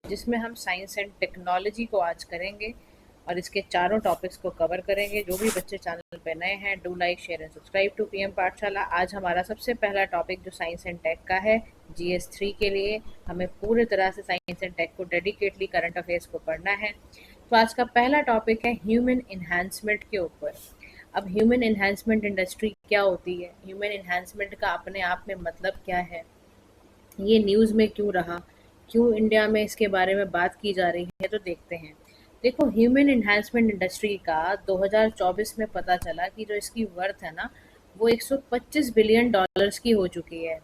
जिसमें हम science and technology को आज करेंगे और इसके चारों टॉपिक्स को कवर करेंगे। जो भी बच्चे चैनल पे नए हैं, do like share and subscribe to PM Pathshala. आज हमारा सबसे पहला टॉपिक जो साइंस एंड टेक का है, GS3 के लिए हमें पूरी तरह से साइंस एंड टेक को डेडिकेटली करंट अफेयर्स को पढ़ना है। तो आज का पहला टॉपिक है ह्यूमन इन्हांसमेंट के ऊपर। अब ह्यूमन इन्हांसमेंट इंडस्ट्री क्या होती है, ह्यूमन इन्हांसमेंट का अपने आप में मतलब क्या है, ये न्यूज़ में क्यों रहा, क्यों इंडिया में इसके बारे में बात की जा रही है, तो देखते हैं। देखो, ह्यूमन एनहांसमेंट इंडस्ट्री का 2024 में पता चला कि जो इसकी वर्थ है ना, वो 125 बिलियन डॉलर्स की हो चुकी है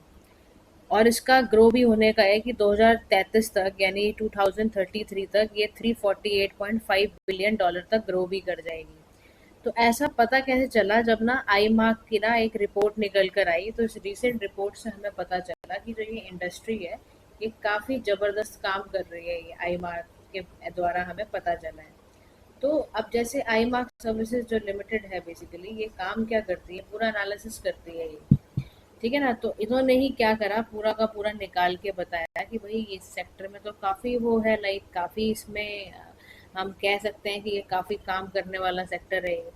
और इसका ग्रो भी होने का है कि 2033 तक यानी 2033 तक ये 348.5 बिलियन डॉलर तक ग्रो भी कर जाएगी। तो ऐसा पता कैसे चला? जब ना आई मार्क की ना एक रिपोर्ट निकल कर आई, तो इस रीसेंट रिपोर्ट से हमें पता चला कि जो ये इंडस्ट्री है, ये काफ़ी ज़बरदस्त काम कर रही है। ये आई मार्क के द्वारा हमें पता चला है। तो अब जैसे आई मार्क सर्विसेज जो लिमिटेड है, बेसिकली ये काम क्या करती है, पूरा एनालिसिस करती है ये, ठीक है ना। तो इन्होंने ही क्या करा, पूरा का पूरा निकाल के बताया कि भाई इस सेक्टर में तो काफ़ी वो है, लाइक काफ़ी इसमें हम कह सकते हैं कि ये काफ़ी काम करने वाला सेक्टर है ये।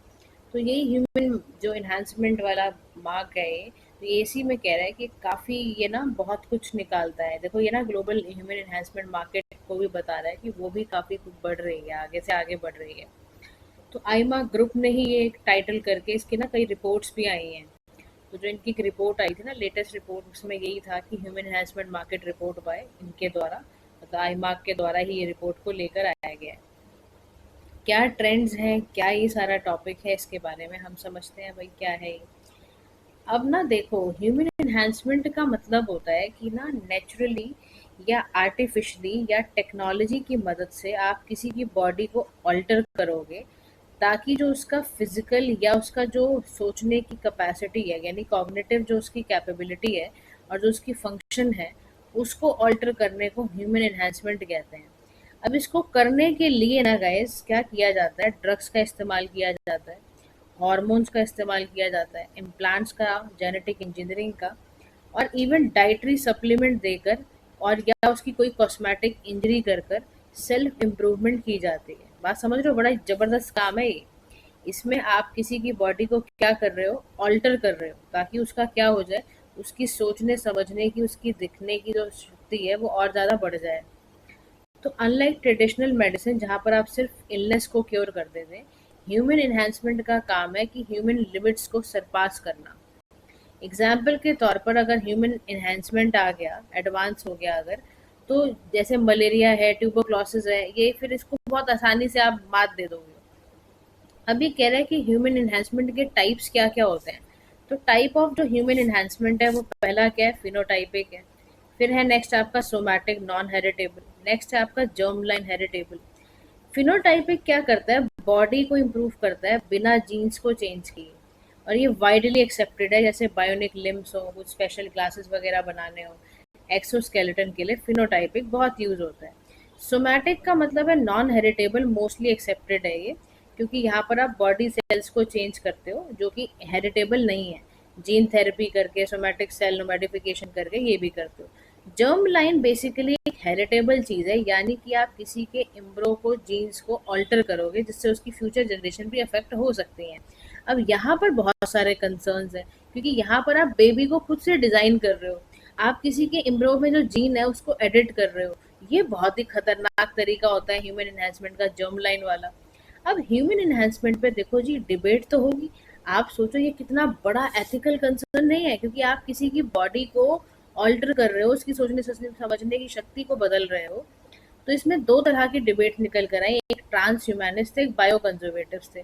तो यही ह्यूमन जो इन्हांसमेंट वाला मार्क है ये, तो ये इसी में कह रहा है कि काफ़ी ये ना बहुत कुछ निकालता है। देखो, ये ना ग्लोबल ह्यूमन इन्हांसमेंट मार्केट को भी बता रहा है कि वो भी काफ़ी कुछ बढ़ रही है, आगे से आगे बढ़ रही है। तो आई मार्क ग्रुप ने ही ये एक टाइटल करके इसकी ना कई रिपोर्ट्स भी आई हैं। तो जो इनकी एक रिपोर्ट आई थी ना, लेटेस्ट रिपोर्ट, उसमें यही था कि human enhancement market report by इनके द्वारा, मतलब आई मार्क के द्वारा ही ये रिपोर्ट को लेकर आया गया है। क्या ट्रेंड्स हैं, क्या ये सारा टॉपिक है, इसके बारे में हम समझते हैं भाई क्या है ये। अब ना देखो, ह्यूमन एनहांसमेंट का मतलब होता है कि ना नेचुरली या आर्टिफिशियली या टेक्नोलॉजी की मदद से आप किसी की बॉडी को ऑल्टर करोगे, ताकि जो उसका फिजिकल या उसका जो सोचने की कैपेसिटी है, यानी कॉग्निटिव जो उसकी कैपेबिलिटी है और जो उसकी फंक्शन है, उसको ऑल्टर करने को ह्यूमन एनहांसमेंट कहते हैं। अब इसको करने के लिए ना गाइस क्या किया जाता है, ड्रग्स का इस्तेमाल किया जाता है, हॉर्मोन्स का इस्तेमाल किया जाता है, इम्प्लांट्स का, जेनेटिक इंजीनियरिंग का, और इवन डाइटरी सप्लीमेंट देकर, और या उसकी कोई कॉस्मेटिक इंजरी कर कर सेल्फ इम्प्रूवमेंट की जाती है। बात समझ रहे हो? बड़ा जबरदस्त काम है ये। इसमें आप किसी की बॉडी को क्या कर रहे हो, ऑल्टर कर रहे हो, ताकि उसका क्या हो जाए, उसकी सोचने समझने की, उसकी दिखने की जो शक्ति है वो और ज़्यादा बढ़ जाए। तो अनलाइक ट्रेडिशनल मेडिसिन जहाँ पर आप सिर्फ इलनेस को क्योर कर देते हैं, ह्यूमन एनहांसमेंट का काम है कि ह्यूमन लिमिट्स को सरपास करना। एग्जाम्पल के तौर पर अगर ह्यूमन एनहांसमेंट आ गया, एडवांस हो गया अगर, तो जैसे मलेरिया है, ट्यूबरक्लोसिस है, ये फिर इसको बहुत आसानी से आप मात दे दोगे। अब ये कह रहा है कि ह्यूमन एनहांसमेंट के टाइप्स क्या क्या होते हैं। तो टाइप ऑफ जो ह्यूमन एनहांसमेंट है, वो पहला क्या है, फिनोटाइपिक है। फिर है नेक्स्ट आपका सोमैटिक नॉन हेरिटेबल, नेक्स्ट है आपका जर्म लाइन हेरिटेबल। फिनोटाइपिक क्या करता है, बॉडी को इम्प्रूव करता है बिना जीन्स को चेंज किए, और ये वाइडली एक्सेप्टेड है। जैसे बायोनिक लिम्स हो, कुछ स्पेशल ग्लासेस वगैरह बनाने हो, एक्सोस्केलेटन के लिए फिनोटाइपिक बहुत यूज होता है। सोमैटिक का मतलब है नॉन हेरिटेबल, मोस्टली एक्सेप्टेड है ये, क्योंकि यहाँ पर आप बॉडी सेल्स को चेंज करते हो जो कि हेरिटेबल नहीं है। जीन थेरेपी करके, सोमैटिक सेल मॉडिफिकेशन करके ये भी करते हो। जर्म लाइन बेसिकली एक हेरिटेबल चीज़ है, यानी कि आप किसी के एम्ब्रो को, जीन्स को ऑल्टर करोगे, जिससे उसकी फ्यूचर जनरेशन भी अफेक्ट हो सकती हैं। अब यहाँ पर बहुत सारे कंसर्न्स हैं, क्योंकि यहाँ पर आप बेबी को खुद से डिज़ाइन कर रहे हो, आप किसी के एम्ब्रो में जो जीन है उसको एडिट कर रहे हो। ये बहुत ही खतरनाक तरीका होता है ह्यूमन एनहांसमेंट का, जर्म लाइन वाला। अब ह्यूमन एनहांसमेंट पे देखो जी, डिबेट तो होगी। आप सोचो ये कितना बड़ा एथिकल कंसर्न नहीं है, क्योंकि आप किसी की बॉडी को ऑल्टर कर रहे हो, उसकी सोचने समझने की शक्ति को बदल रहे हो। तो इसमें दो तरह की डिबेट निकल कर आई, एक ट्रांस ह्यूमैनिस्ट थे, एक बायो कंजर्वेटिव थे।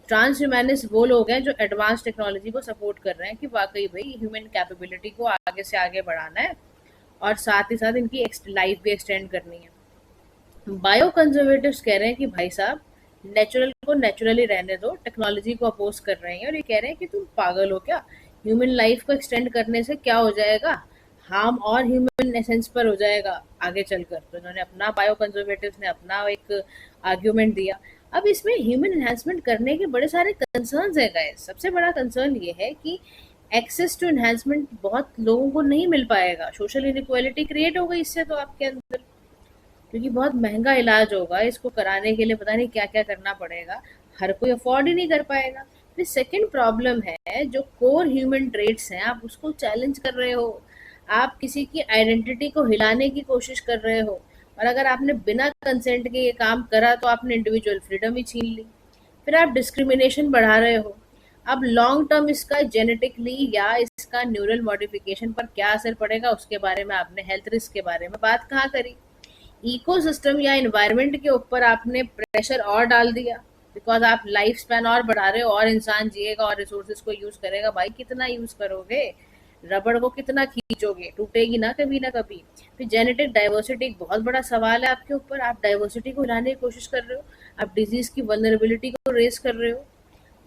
ट्रांस ह्यूमैनिस्ट वो लोग हैं जो एडवांस टेक्नोलॉजी को सपोर्ट कर रहे हैं कि वाकई भाई ह्यूमन कैपेबिलिटी को आगे से आगे बढ़ाना है और साथ ही साथ इनकी लाइफ भी एक्सटेंड करनी है। बायो कंजर्वेटिव्स कह रहे हैं कि भाई साहब, नेचुरल को नेचुरली रहने दो, टेक्नोलॉजी को अपोज कर रहे हैं, और ये कह रहे हैं कि तुम पागल हो क्या, ह्यूमन लाइफ को एक्सटेंड करने से क्या हो जाएगा, हार्म और ह्यूमन एसेंस पर हो जाएगा आगे चलकर। तो इन्होंने अपना, बायो कंजर्वेटिव्स ने अपना एक आर्ग्यूमेंट दिया। अब इसमें ह्यूमन एनहांसमेंट करने के बड़े सारे कंसर्न्स है गाइस। सबसे बड़ा कंसर्न ये है कि एक्सेस टू एनहांसमेंट बहुत लोगों को नहीं मिल पाएगा, सोशल इनइक्वालिटी क्रिएट हो गई इससे तो आपके अंदर। क्योंकि बहुत महंगा इलाज होगा, इसको कराने के लिए पता नहीं क्या क्या करना पड़ेगा, हर कोई अफोर्ड ही नहीं कर पाएगा। फिर सेकंड प्रॉब्लम है, जो कोर ह्यूमन ट्रेट्स हैं आप उसको चैलेंज कर रहे हो, आप किसी की आइडेंटिटी को हिलाने की कोशिश कर रहे हो, और अगर आपने बिना कंसेंट के ये काम करा तो आपने इंडिविजुअल फ्रीडम ही छीन ली। फिर आप डिस्क्रिमिनेशन बढ़ा रहे हो। अब लॉन्ग टर्म इसका जेनेटिकली या इसका न्यूरल मॉडिफिकेशन पर क्या असर पड़ेगा, उसके बारे में आपने हेल्थ रिस्क के बारे में बात कहाँ करी। इकोसिस्टम या एनवायरनमेंट के ऊपर आपने प्रेशर और डाल दिया, बिकॉज आप लाइफ स्पैन और बढ़ा रहे हो, और इंसान जिएगा और रिसोर्सेज को यूज करेगा। भाई कितना यूज करोगे, रबड़ को कितना खींचोगे, टूटेगी ना कभी ना कभी। फिर जेनेटिक डाइवर्सिटी एक बहुत बड़ा सवाल है आपके ऊपर, आप डाइवर्सिटी को लाने की कोशिश कर रहे हो, आप डिजीज की वनरेबिलिटी को रेस कर रहे हो,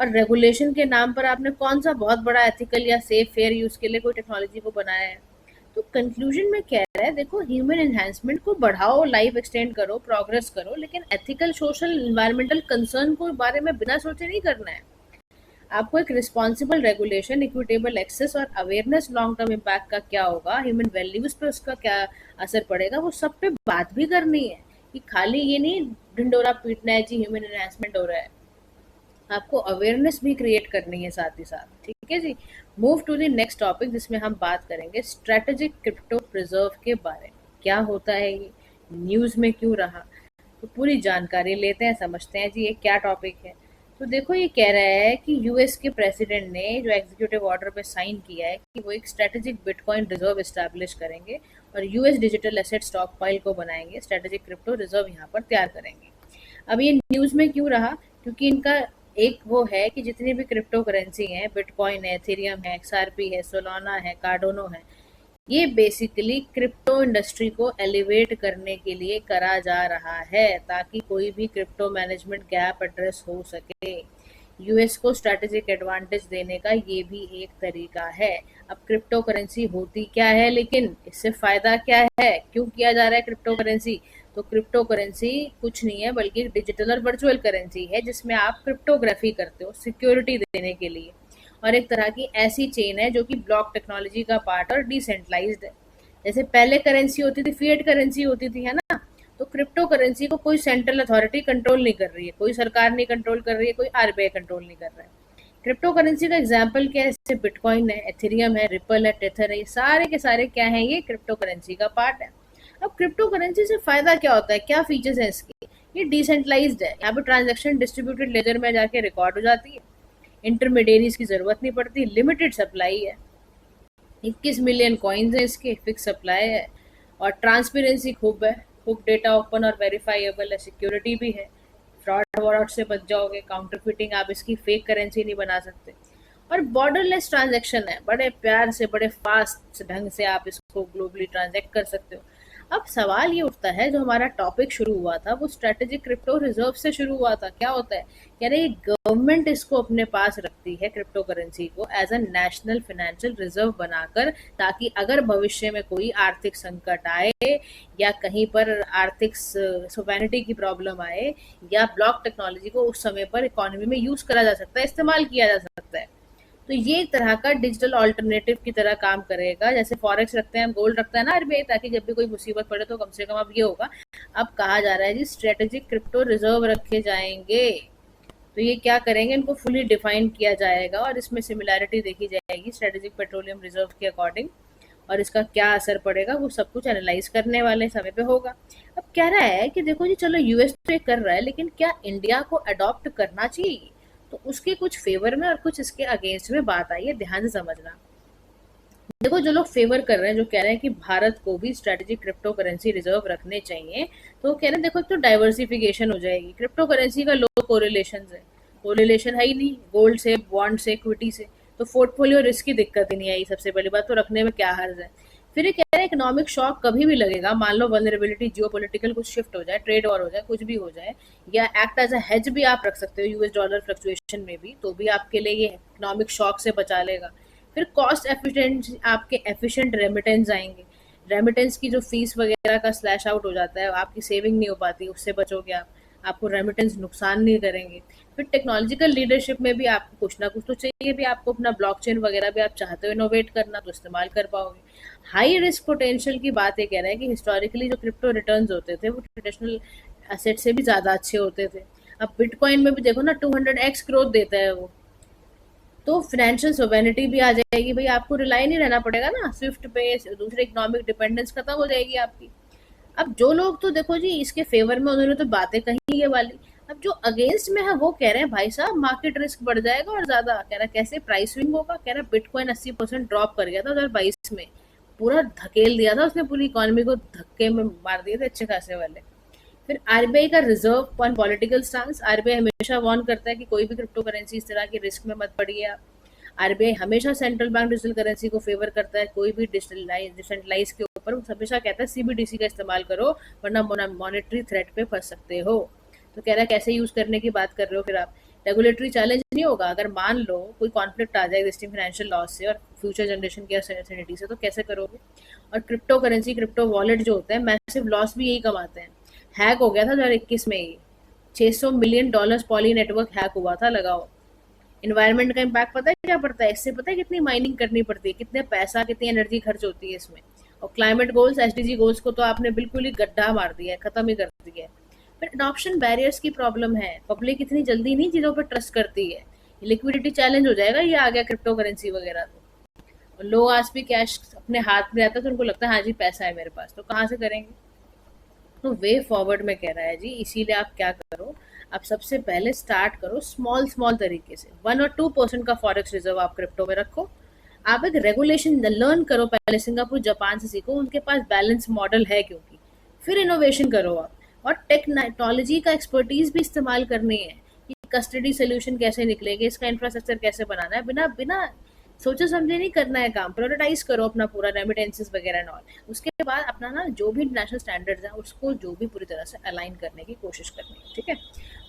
और रेगुलेशन के नाम पर आपने कौन सा बहुत बड़ा एथिकल या सेफ फेयर यूज के लिए कोई टेक्नोलॉजी को बनाया है। तो कंक्लूजन में कह रहा है, देखो ह्यूमन एनहांसमेंट को बढ़ाओ, लाइफ एक्सटेंड करो, प्रोग्रेस करो, लेकिन एथिकल सोशल इन्वायरमेंटल कंसर्न को बारे में बिना सोचे नहीं करना है। आपको एक रिस्पॉन्सिबल रेगुलेशन, इक्विटेबल एक्सेस और अवेयरनेस, लॉन्ग टर्म इम्पैक्ट का क्या होगा, ह्यूमन वैल्यूज पे उसका क्या असर पड़ेगा, वो सब पे बात भी करनी है। कि खाली ये नहीं ढिंडोरा पीटना है जी ह्यूमन एनहांसमेंट हो रहा है, आपको अवेयरनेस भी क्रिएट करनी है साथ ही साथ। ठीक है जी। Move to the next topic, जिसमें हम बात करेंगे स्ट्रेटेजिक क्रिप्टो प्रिजर्व के बारे में। क्या होता है ये, न्यूज़ में क्यों रहा, तो पूरी जानकारी लेते हैं, समझते हैं जी ये क्या टॉपिक है। तो देखो, ये कह रहा है कि यूएस के प्रेसिडेंट ने जो एग्जीक्यूटिव ऑर्डर पे साइन किया है कि वो एक स्ट्रेटेजिक बिटकॉइन रिजर्व एस्टैब्लिश करेंगे और US digital asset stock file को बनाएंगे, स्ट्रेटेजिक क्रिप्टो रिजर्व यहाँ पर तैयार करेंगे। अब ये न्यूज़ में क्यों रहा, क्योंकि इनका एक वो है कि जितनी भी क्रिप्टो करेंसी हैं, बिटकॉइन है, एथेरियम है, एक्सआरपी है, सोलाना है, कार्डोनो है, ये बेसिकली क्रिप्टो इंडस्ट्री को एलिवेट करने के लिए करा जा रहा है, ताकि कोई भी क्रिप्टो मैनेजमेंट गैप एड्रेस हो सके। यूएस को स्ट्रैटेजिक एडवांटेज देने का ये भी एक तरीका है। अब क्रिप्टो करेंसी होती क्या है, लेकिन इससे फायदा क्या है, क्यों किया जा रहा है क्रिप्टो करेंसी। तो क्रिप्टो करेंसी कुछ नहीं है बल्कि डिजिटल और वर्चुअल करेंसी है, जिसमें आप क्रिप्टोग्राफी करते हो सिक्योरिटी देने के लिए, और एक तरह की ऐसी चेन है जो कि ब्लॉक टेक्नोलॉजी का पार्ट और डिसेंट्रलाइज्ड है। जैसे पहले करेंसी होती थी, फिएट करेंसी होती थी, है ना। तो क्रिप्टो करेंसी को कोई सेंट्रल अथॉरिटी कंट्रोल नहीं कर रही है, कोई सरकार नहीं कंट्रोल कर रही है, कोई आरबीआई कंट्रोल नहीं कर रहा है। क्रिप्टो करेंसी का एग्जाम्पल क्या है, जैसे बिटकॉइन है, एथेरियम है, रिपल है, टेथर है, ये सारे के सारे क्या है, ये क्रिप्टो करेंसी का पार्ट है। अब क्रिप्टो करेंसी से फायदा क्या होता है, क्या फीचर्स है इसके, ये डिसेंट्रलाइज्ड है, यहाँ पे ट्रांजेक्शन डिस्ट्रीब्यूटेड लेजर में जाके रिकॉर्ड हो जाती है, इंटरमीडियरीज की जरूरत नहीं पड़ती, लिमिटेड सप्लाई है, 21 मिलियन कॉइन्स है इसके, फिक्स सप्लाई है, और ट्रांसपेरेंसी खूब है, खूब डेटा ओपन और वेरीफाइएबल है, सिक्योरिटी भी है, फ्रॉड वॉरड से बच जाओगे, काउंटरफिटिंग, आप इसकी फेक करेंसी नहीं बना सकते, और बॉर्डरलेस ट्रांजैक्शन है, बड़े प्यार से बड़े फास्ट ढंग से आप इसको ग्लोबली ट्रांजैक्ट कर सकते हो। अब सवाल ये उठता है, जो हमारा टॉपिक शुरू हुआ था वो स्ट्रेटेजिक क्रिप्टो रिजर्व से शुरू हुआ था, क्या होता है, कह रहे गवर्नमेंट इसको अपने पास रखती है क्रिप्टो करेंसी को एज अ नेशनल फाइनेंशियल रिजर्व बनाकर, ताकि अगर भविष्य में कोई आर्थिक संकट आए या कहीं पर आर्थिक सोवेनिटी की प्रॉब्लम आए या ब्लॉक टेक्नोलॉजी को उस समय पर इकोनॉमी में यूज करा जा सकता है, इस्तेमाल किया जा सकता है। तो ये एक तरह का डिजिटल ऑल्टरनेटिव की तरह काम करेगा, जैसे फॉरेक्स रखते हैं हम, गोल्ड रखता है ना आरबीआई, ताकि जब भी कोई मुसीबत पड़े तो कम से कम अब ये होगा। अब कहा जा रहा है जी स्ट्रेटेजिक क्रिप्टो रिजर्व रखे जाएंगे, तो ये क्या करेंगे, इनको फुली डिफाइन किया जाएगा और इसमें सिमिलैरिटी देखी जाएगी स्ट्रेटेजिक पेट्रोलियम रिजर्व के अकॉर्डिंग, और इसका क्या असर पड़ेगा वो सब कुछ एनालाइज करने वाले समय पे होगा। अब कह रहा है कि देखो जी, चलो यूएस तो ये कर रहा है, लेकिन क्या इंडिया को अडॉप्ट करना चाहिए। तो उसके कुछ फेवर में और कुछ इसके अगेंस्ट में बात आई है, ध्यान से समझना। देखो, जो लोग फेवर कर रहे हैं, जो कह रहे हैं कि भारत को भी स्ट्रेटेजिक क्रिप्टो करेंसी रिजर्व रखने चाहिए, तो वो कह रहे हैं देखो, तो डाइवर्सिफिकेशन हो जाएगी, क्रिप्टो करेंसी का लो कोरिलेशन है, कोरिलेशन है ही नहीं गोल्ड से, बॉन्ड से, इक्विटी से, तो पोर्टफोलियो रिस्क की दिक्कत ही नहीं आई, सबसे पहली बात तो रखने में क्या हर्ज है। फिर ये कह रहे हैं इकोनॉमिक शॉक कभी भी लगेगा, मान लो वल्नरेबिलिटी, जियोपॉलिटिकल कुछ शिफ्ट हो जाए, ट्रेड वॉर हो जाए, कुछ भी हो जाए, या एक्ट एज अ हेज भी आप रख सकते हो यूएस डॉलर फ्लक्चुएशन में भी, तो भी आपके लिए ये इकोनॉमिक शॉक से बचा लेगा। फिर कॉस्ट एफिशिएंट, आपके एफिशिएंट रेमिटेंस आएंगे, रेमिटेंस की जो फीस वगैरह का स्लैश आउट हो जाता है, आपकी सेविंग नहीं हो पाती, उससे बचोगे आप। आपको रेमिटेंस नुकसान नहीं करेंगे। फिर टेक्नोलॉजिकल लीडरशिप में भी आपको कुछ ना कुछ तो चाहिए भी, आपको अपना ब्लॉकचेन वगैरह भी आप चाहते हो इनोवेट करना तो इस्तेमाल कर पाओगे। हाई रिस्क पोटेंशियल की बात ये कह रहे हैं कि हिस्टोरिकली जो क्रिप्टो रिटर्न्स होते थे वो ट्रेडिशनल एसेट से भी ज़्यादा अच्छे होते थे। अब बिटकॉइन में भी देखो ना 200x ग्रोथ देता है वो। तो फाइनेंशियल सोवेनिटी भी आ जाएगी भाई, आपको रिलाई नहीं रहना पड़ेगा ना स्विफ्ट पे, दूसरे इकोनॉमिक डिपेंडेंस खत्म हो जाएगी आपकी। अब जो लोग तो देखो जी इसके फेवर में उन्होंने तो बातें कही ये वाली, अब जो अगेंस्ट में है वो कह रहे हैं भाई साहब मार्केट रिस्क बढ़ जाएगा और ज्यादा, कह रहा है कैसे प्राइस स्विंग होगा, कह रहा है बिटकॉइन 80% ड्रॉप कर गया था 2022 में, पूरा धकेल दिया था उसने, पूरी इकोनॉमी को धक्के में मार दिए थे अच्छे खासे वाले। फिर आरबीआई का reserve on political stance, RBI हमेशा वार्न करता है कि कोई भी क्रिप्टो करेंसी इस तरह की रिस्क में मत पड़िए आप। आरबीआई हमेशा सेंट्रल बैंक डिजिटल करेंसी को फेवर करता है, कोई भी डिसेंट्रलाइज के ऊपर वो हमेशा कहता है सीबीडीसी का इस्तेमाल करो वरना मॉनेटरी थ्रेट पे फंस सकते हो। तो कह रहा है कैसे यूज करने की बात कर रहे हो फिर आप, रेगुलेटरी चैलेंज नहीं होगा अगर मान लो कोई कॉन्फ्लिक्ट आ जाए एग्जिस्टिंग फाइनेंशियल लॉस से और फ्यूचर जनरेशन की सर्टेनिटी से, तो कैसे करोगे। और क्रिप्टो करेंसी क्रिप्टो वॉलेट जो होते हैं मैसिव लॉस भी यही कमाते हैं। हैक हो गया था 2021 में ही, $600 मिलियन पॉली नेटवर्क हैक हुआ था, लगाओ। इन्वायरमेंट का इम्पैक्ट पता है क्या पड़ता है इससे, पता है कितनी माइनिंग करनी पड़ती है, कितने पैसा कितनी एनर्जी खर्च होती है इसमें। और क्लाइमेट गोल्स एसडीजी गोल्स को तो आपने बिल्कुल ही गड्ढा मार दिया है, खत्म ही कर दिया है। फिर अडॉप्शन बैरियर्स की प्रॉब्लम है, पब्लिक इतनी जल्दी नहीं चीज़ों पर ट्रस्ट करती है, लिक्विडिटी चैलेंज हो जाएगा ये आ गया क्रिप्टो करेंसी वगैरह तो। और लोग आज भी कैश अपने हाथ में आता है तो उनको लगता है हाँ जी पैसा है मेरे पास, तो कहाँ से करेंगे। तो वे फॉरवर्ड में कह रहा है जी, इसीलिए आप क्या करो, आप सबसे पहले स्टार्ट करो स्मॉल स्मॉल तरीके से, 1 और 2% का फॉरेक्स रिजर्व आप क्रिप्टो में रखो। आप एक रेगुलेशन लर्न करो, पहले सिंगापुर जापान से सीखो, उनके पास बैलेंस मॉडल है क्योंकि। फिर इनोवेशन करो आप, और टेक्नोलॉजी का एक्सपर्टीज भी इस्तेमाल करनी है कि कस्टडी सोल्यूशन कैसे निकलेंगे, इसका इंफ्रास्ट्रक्चर कैसे बनाना है, बिना बिना सोचे समझे नहीं करना है काम, प्रोटोटाइज करो अपना पूरा रेमिटेंसेस वगैरह एंड ऑल। उसके बाद अपना ना जो भी इंटरनेशनल स्टैंडर्ड्स हैं उसको जो भी पूरी तरह से अलाइन करने की कोशिश करनी है, ठीक है।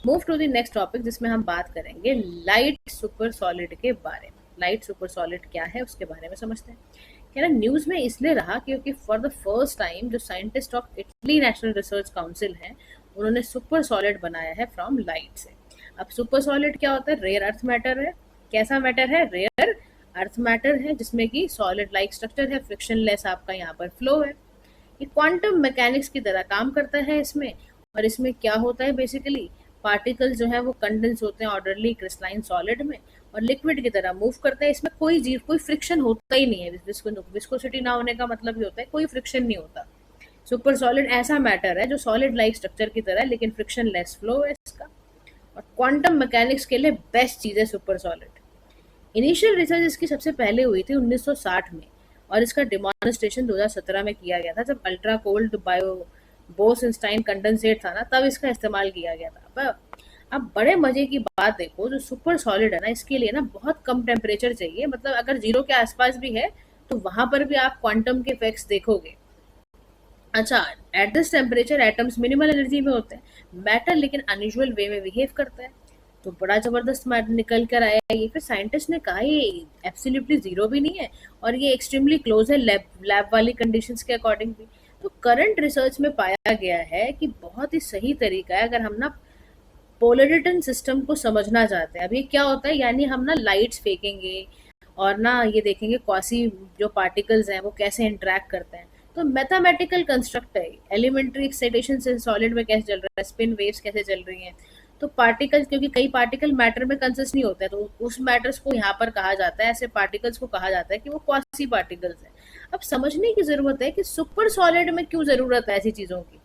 Move to the next topic जिसमें हम बात करेंगे लाइट सुपर सॉलिड के बारे में। लाइट सुपर सॉलिड क्या है उसके बारे में समझते हैं। कह रहा न्यूज में इसलिए रहा क्योंकि फॉर द फर्स्ट टाइम जो scientist of Italy national research council है उन्होंने सुपर सॉलिड बनाया है फ्रॉम लाइट से। अब सुपर सॉलिड क्या होता है, रेयर अर्थ मैटर है। कैसा मैटर है, रेयर अर्थ मैटर है जिसमें कि सॉलिड लाइक स्ट्रक्चर है, फ्रिक्शनलेस आपका यहाँ पर फ्लो है। ये क्वांटम मैकेनिक्स की तरह काम करता है इसमें। और इसमें क्या होता है बेसिकली, पार्टिकल्स जो है वो कंडेंस होते हैं ऑर्डरली क्रिस्टलाइन सॉलिड में और लिक्विड की तरह मूव करते हैं। इसमें कोई फ्रिक्शन होता ही नहीं है। विस्कोसिटी ना होने का मतलब ये होता है कोई फ्रिक्शन नहीं होता। सुपर सॉलिड ऐसा मैटर है जो सॉलिड लाइक स्ट्रक्चर की तरह है लेकिन फ्रिक्शन लेस फ्लो है इसका। और क्वांटम मैकेनिक्स के लिए बेस्ट चीज़ है सुपर सॉलिड। इनिशियल रिसर्च इसकी सबसे पहले हुई थी 1960 में और इसका डेमोन्स्ट्रेशन 2017 में किया गया था जब अल्ट्रा कोल्ड बायो बोस-आइंस्टाइन कंडेंसेट था ना, तब इसका इस्तेमाल किया गया था। अब बड़े मजे की बात देखो, जो सुपर सॉलिड है ना इसके लिए ना बहुत कम टेम्परेचर चाहिए, मतलब अगर जीरो के आसपास भी है तो वहां पर भी आप क्वांटम के इफेक्ट्स देखोगे। अच्छा, at this temperature atoms minimal energy में होते हैं, मैटर लेकिन अनयूजुअल वे में बिहेव करता है, तो बड़ा जबरदस्त मैटर निकल कर आया ये। फिर साइंटिस्ट ने कहा ये एब्सोल्युटली जीरो भी नहीं है और ये एक्सट्रीमली क्लोज है लैब वाली कंडीशंस के अकॉर्डिंग भी। तो करंट रिसर्च में पाया गया है कि बहुत ही सही तरीका है अगर हम ना पोलरिटन सिस्टम को समझना चाहते हैं। अब ये क्या होता है, यानी हम ना लाइट्स फेंकेंगे और ना ये देखेंगे क्वासी जो पार्टिकल्स हैं वो कैसे इंटरेक्ट करते हैं। तो मैथमेटिकल कंस्ट्रक्ट है, एलिमेंट्री एक्साइटेशन से सॉलिड में कैसे चल रहा है, स्पिन वेव्स कैसे चल रही हैं। तो पार्टिकल्स, क्योंकि कई पार्टिकल मैटर में कंसिस्ट नहीं होते हैं तो उस मैटर्स को यहाँ पर कहा जाता है, ऐसे पार्टिकल्स को कहा जाता है कि वो क्वासी पार्टिकल्स हैं। अब समझने की जरूरत है कि सुपर सॉलिड में क्यों जरूरत है ऐसी चीजों की।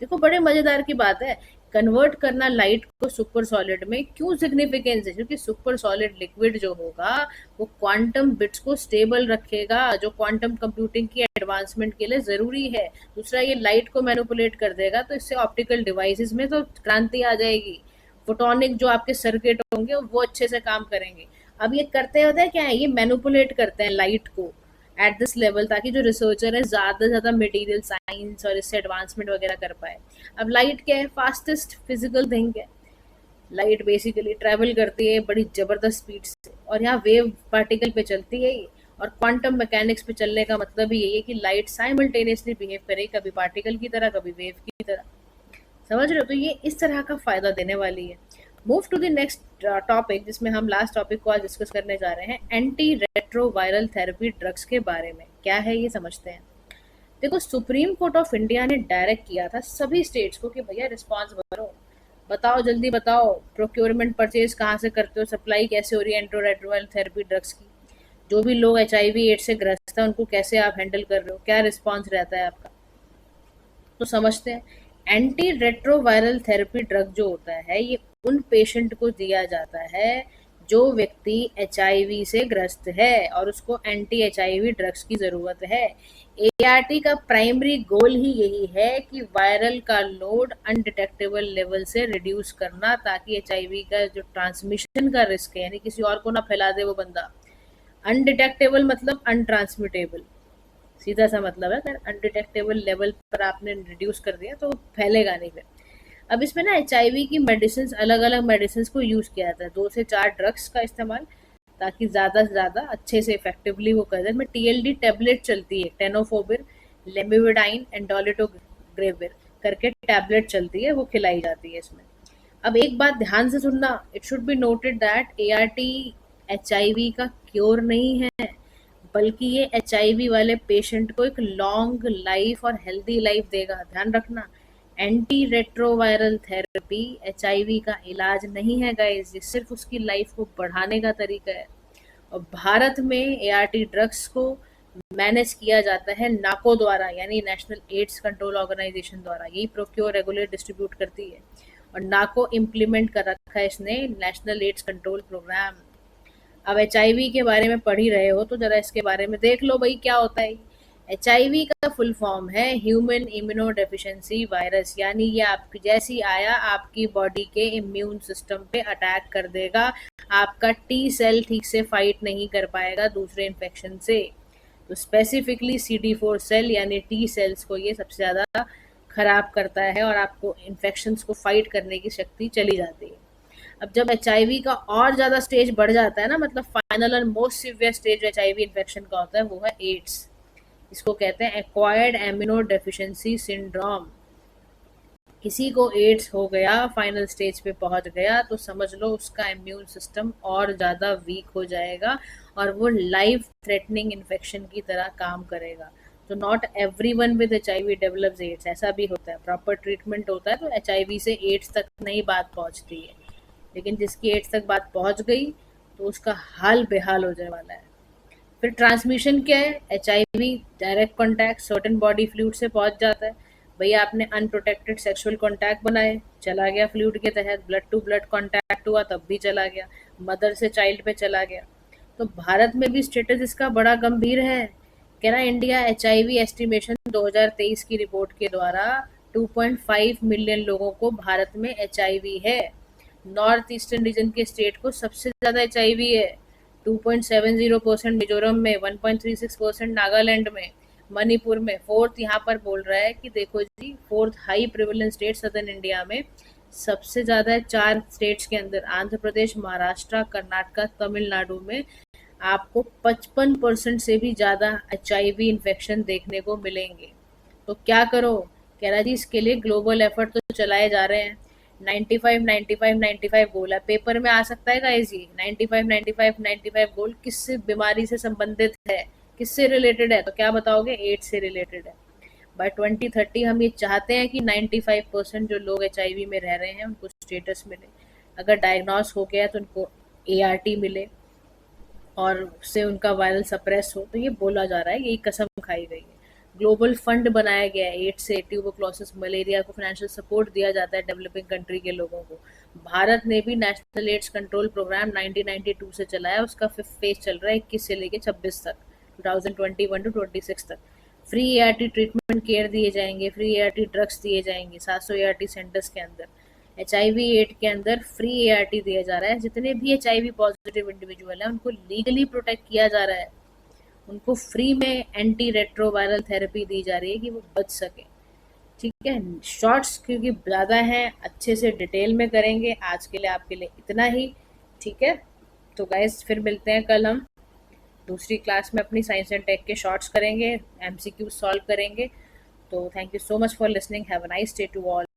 देखो बड़े मजेदार की बात है, कन्वर्ट करना लाइट को सुपर सॉलिड में क्यों सिग्निफिकेंस है, क्योंकि सुपर सॉलिड लिक्विड जो होगा वो क्वांटम बिट्स को स्टेबल रखेगा जो क्वांटम कंप्यूटिंग की एडवांसमेंट के लिए जरूरी है। दूसरा, ये लाइट को मैनिपुलेट कर देगा तो इससे ऑप्टिकल डिवाइसेस में तो क्रांति आ जाएगी, फोटोनिक जो आपके सर्किट होंगे वो अच्छे से काम करेंगे। अब ये करते होते हैं क्या है, ये मैनिपुलेट करते हैं लाइट को एट दिस लेवल ताकि जो रिसर्चर है ज़्यादा से ज़्यादा मटेरियल साइंस और इससे एडवांसमेंट वगैरह कर पाए। अब लाइट क्या है, फास्टेस्ट फिजिकल थिंग है। लाइट बेसिकली ट्रैवल करती है बड़ी ज़बरदस्त स्पीड से और यहाँ वेव पार्टिकल पे चलती है ये। और क्वांटम मैकेनिक्स पे चलने का मतलब ही यही है कि लाइट साइमल्टेनियसली बिहेव करे, कभी पार्टिकल की तरह कभी वेव की तरह। समझ रहे हो? तो ये इस तरह का फ़ायदा देने वाली है। Move to the next topic, जिसमें हम लास्ट टॉपिक को आज डिस्कस करने जा रहे हैं, एंटी रेट्रोवायरल थेरेपी ड्रग्स के बारे में। क्या है ये समझते हैं। देखो, सुप्रीम कोर्ट ऑफ इंडिया ने डायरेक्ट किया था सभी स्टेट्स को कि भैया रिस्पांस भरो, बताओ जल्दी बताओ, प्रोक्योरमेंट परचेज कहाँ से करते हो, सप्लाई कैसे हो रही है एंटी रेट्रोवायरल थेरेपी ड्रग्स की, जो भी लोग HIV एड्स से ग्रस्त है उनको कैसे आप हैंडल कर रहे हो, क्या रिस्पांस रहता है आपका। तो समझते हैं। एंटी रेट्रोवायरल थेरेपी ड्रग जो होता है ये उन पेशेंट को दिया जाता है जो व्यक्ति HIV से ग्रस्त है और उसको एंटी HIV ड्रग्स की ज़रूरत है। ART का प्राइमरी गोल ही यही है कि वायरल का लोड अनडिटेक्टेबल लेवल से रिड्यूस करना, ताकि HIV का जो ट्रांसमिशन का रिस्क है, यानी किसी और को ना फैला दे वो बंदा। अनडिटेक्टेबल मतलब अनट्रांसमिटेबल, सीधा सा मतलब है। अगर अनडिटेक्टेबल लेवल पर आपने रिड्यूस कर दिया तो फैलेगा नहीं फिर। अब इसमें ना HIV की मेडिसिन, अलग अलग मेडिसिन को यूज़ किया जाता है, 2 से 4 ड्रग्स का इस्तेमाल, ताकि ज़्यादा से ज़्यादा अच्छे से इफेक्टिवली वो कर दे। इसमें TLD टेबलेट चलती है, टेनोफोबिर, लेमिविडाइन एंड डोलिटोग्रेविर करके टैबलेट चलती है, वो खिलाई जाती है इसमें। अब एक बात ध्यान से सुनना, it should be noted that ART HIV का क्योर नहीं है, बल्कि ये HIV वाले पेशेंट को एक लॉन्ग लाइफ और हेल्दी लाइफ देगा। ध्यान रखना, एंटी रेट्रोवायरल थेरेपी HIV का इलाज नहीं है गाइस, ये सिर्फ उसकी लाइफ को बढ़ाने का तरीका है। और भारत में ART ड्रग्स को मैनेज किया जाता है नाको द्वारा, यानी नेशनल एड्स कंट्रोल ऑर्गेनाइजेशन द्वारा। यही प्रोक्योर, रेगुलेट, डिस्ट्रीब्यूट करती है। और नाको इम्प्लीमेंट कर रखा है इसने, नेशनल एड्स कंट्रोल प्रोग्राम। अब HIV के बारे में पढ़ ही रहे हो तो जरा इसके बारे में देख लो भाई क्या होता है। HIV का फुल फॉर्म है ह्यूमन इम्यूनो डेफिशिएंसी वायरस, यानी ये आपकी जैसी आया आपकी बॉडी के इम्यून सिस्टम पे अटैक कर देगा। आपका T सेल ठीक से फाइट नहीं कर पाएगा दूसरे इन्फेक्शन से। तो स्पेसिफिकली CD4 सेल यानी T सेल्स को ये सबसे ज़्यादा खराब करता है और आपको इन्फेक्शंस को फाइट करने की शक्ति चली जाती है। अब जब HIV का और ज़्यादा स्टेज बढ़ जाता है ना, मतलब फाइनल और most severe stage HIV infection का होता है, वो है एड्स। इसको कहते हैं एक्वायर्ड एमिनो डेफिशिएंसी सिंड्रोम। किसी को एड्स हो गया, फाइनल स्टेज पे पहुंच गया, तो समझ लो उसका इम्यून सिस्टम और ज़्यादा वीक हो जाएगा और वो लाइफ थ्रेटनिंग इन्फेक्शन की तरह काम करेगा। तो not everyone with HIV develops AIDS, ऐसा भी होता है। प्रॉपर ट्रीटमेंट होता है तो HIV से एड्स तक नहीं बात पहुंचती है, लेकिन जिसकी एड्स तक बात पहुंच गई तो उसका हाल बेहाल हो जाने वाला है। फिर ट्रांसमिशन क्या है। HIV direct contact, certain body fluid से पहुंच जाता है। भैया आपने अनप्रोटेक्टेड सेक्सुअल कॉन्टैक्ट बनाए, चला गया फ्लूइड के तहत। ब्लड टू ब्लड कॉन्टैक्ट हुआ तब भी चला गया, मदर से चाइल्ड पे चला गया। तो भारत में भी स्टेटस इसका बड़ा गंभीर है। कह रहा इंडिया HIV एस्टिमेशन 2023 की रिपोर्ट के द्वारा 2.5 मिलियन लोगों को भारत में HIV है। नॉर्थ ईस्टर्न रीजन के स्टेट को सबसे ज़्यादा HIV है, 2.70% मिजोरम में, 1.36% नागालैंड में, मणिपुर में। फोर्थ यहाँ पर बोल रहा है कि देखो जी, fourth high prevalence state southern India में सबसे ज़्यादा है 4 स्टेट्स के अंदर, आंध्र प्रदेश, महाराष्ट्र, कर्नाटक, तमिलनाडु में आपको 55% से भी ज़्यादा HIV इन्फेक्शन देखने को मिलेंगे। तो क्या करो। कह रहा जी इसके लिए ग्लोबल एफर्ट तो चलाए जा रहे हैं। 95 95 95 गोल है, पेपर में आ सकता है गाइस ये। 95 95 95 गोल किस बीमारी से संबंधित है, किससे रिलेटेड है, तो क्या बताओगे, एड्स से रिलेटेड है। बाय 2030 हम ये चाहते हैं कि 95% जो लोग HIV में रह रहे हैं उनको स्टेटस मिले, अगर डायग्नोस हो गया तो उनको ART मिले और उससे उनका वायरल सप्रेस हो। तो ये बोला जा रहा है, यही कसम खाई गई है। ग्लोबल फंड बनाया गया है, एड्स से, ट्यूबरक्लोसिस, मलेरिया को फाइनेंशियल सपोर्ट दिया जाता है डेवलपिंग कंट्री के लोगों को। भारत ने भी नेशनल एड्स कंट्रोल प्रोग्राम 1992 से चलाया, उसका 5th फेज चल रहा है 21 से लेके 26 तक, 2021 टू 26 तक। फ्री ART ट्रीटमेंट केयर दिए जाएंगे, फ्री ART ड्रग्स दिए जाएंगे 700 ART सेंटर्स के अंदर। HIV एड के अंदर फ्री ART दिया जा रहा है। जितने भी HIV पॉजिटिव इंडिविजुअल हैं उनको लीगली प्रोटेक्ट किया जा रहा है, उनको फ्री में एंटी रेट्रोवायरल थेरेपी दी जा रही है कि वो बच सके। ठीक है, शॉर्ट्स क्योंकि ज़्यादा हैं, अच्छे से डिटेल में करेंगे। आज के लिए आपके लिए इतना ही। ठीक है, तो गाइस फिर मिलते हैं कल। हम दूसरी क्लास में अपनी साइंस एंड टेक के शॉर्ट्स करेंगे, MCQ सॉल्व करेंगे। तो thank you so much for listening, have a nice day to all.